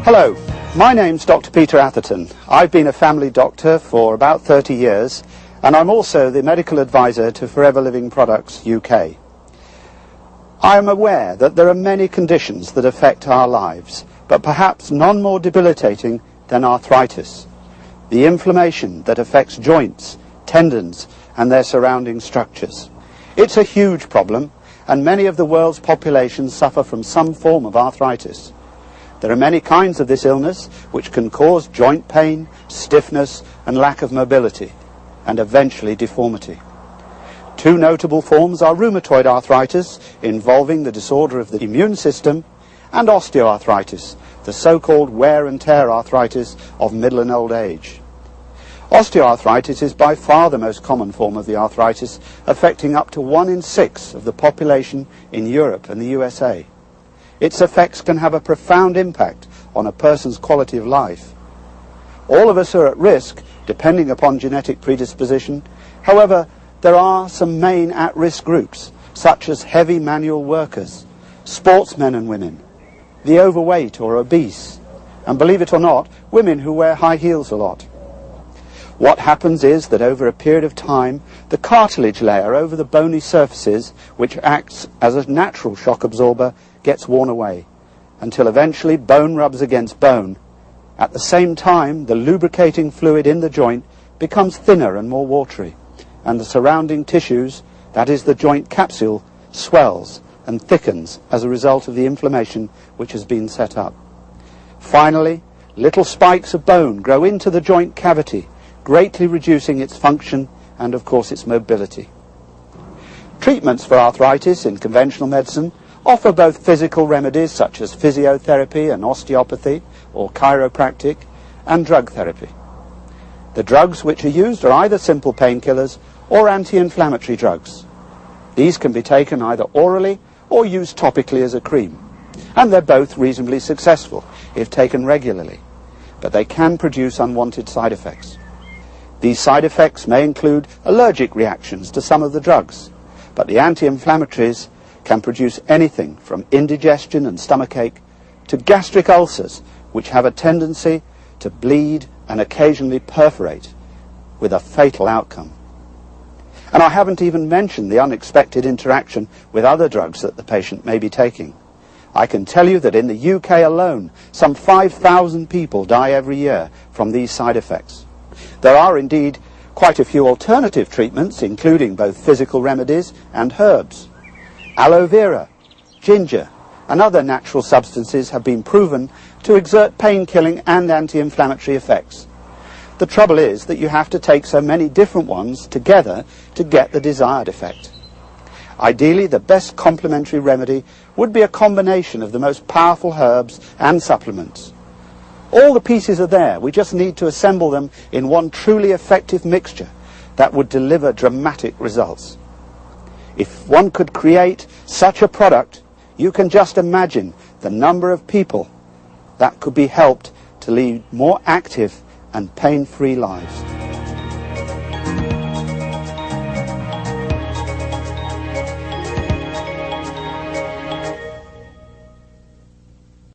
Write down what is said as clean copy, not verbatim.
Hello, my name's Dr. Peter Atherton. I've been a family doctor for about 30 years and I'm also the medical advisor to Forever Living Products UK. I am aware that there are many conditions that affect our lives, but perhaps none more debilitating than arthritis, the inflammation that affects joints, tendons and their surrounding structures. It's a huge problem and many of the world's population suffer from some form of arthritis. There are many kinds of this illness which can cause joint pain, stiffness and lack of mobility, and eventually deformity. Two notable forms are rheumatoid arthritis, involving the disorder of the immune system, and osteoarthritis, the so-called wear and tear arthritis of middle and old age. Osteoarthritis is by far the most common form of the arthritis, affecting up to 1 in 6 of the population in Europe and the USA. Its effects can have a profound impact on a person's quality of life. All of us are at risk, depending upon genetic predisposition. However, there are some main at-risk groups, such as heavy manual workers, sportsmen and women, the overweight or obese, and believe it or not, women who wear high heels a lot. What happens is that over a period of time, the cartilage layer over the bony surfaces, which acts as a natural shock absorber, gets worn away, until eventually bone rubs against bone. At the same time, the lubricating fluid in the joint becomes thinner and more watery, and the surrounding tissues, that is the joint capsule, swells and thickens as a result of the inflammation which has been set up. Finally, little spikes of bone grow into the joint cavity, greatly reducing its function and, of course, its mobility. Treatments for arthritis in conventional medicine offer both physical remedies such as physiotherapy and osteopathy or chiropractic, and drug therapy. The drugs which are used are either simple painkillers or anti-inflammatory drugs. These can be taken either orally or used topically as a cream, and they're both reasonably successful if taken regularly, but they can produce unwanted side effects. These side effects may include allergic reactions to some of the drugs, but the anti-inflammatories can produce anything from indigestion and stomachache to gastric ulcers, which have a tendency to bleed and occasionally perforate, with a fatal outcome. And I haven't even mentioned the unexpected interaction with other drugs that the patient may be taking. I can tell you that in the UK alone, some 5,000 people die every year from these side effects. There are indeed quite a few alternative treatments, including both physical remedies and herbs. Aloe vera, ginger, and other natural substances have been proven to exert pain-killing and anti-inflammatory effects. The trouble is that you have to take so many different ones together to get the desired effect. Ideally, the best complementary remedy would be a combination of the most powerful herbs and supplements. All the pieces are there, we just need to assemble them in one truly effective mixture that would deliver dramatic results. If one could create such a product, you can just imagine the number of people that could be helped to lead more active and pain-free lives.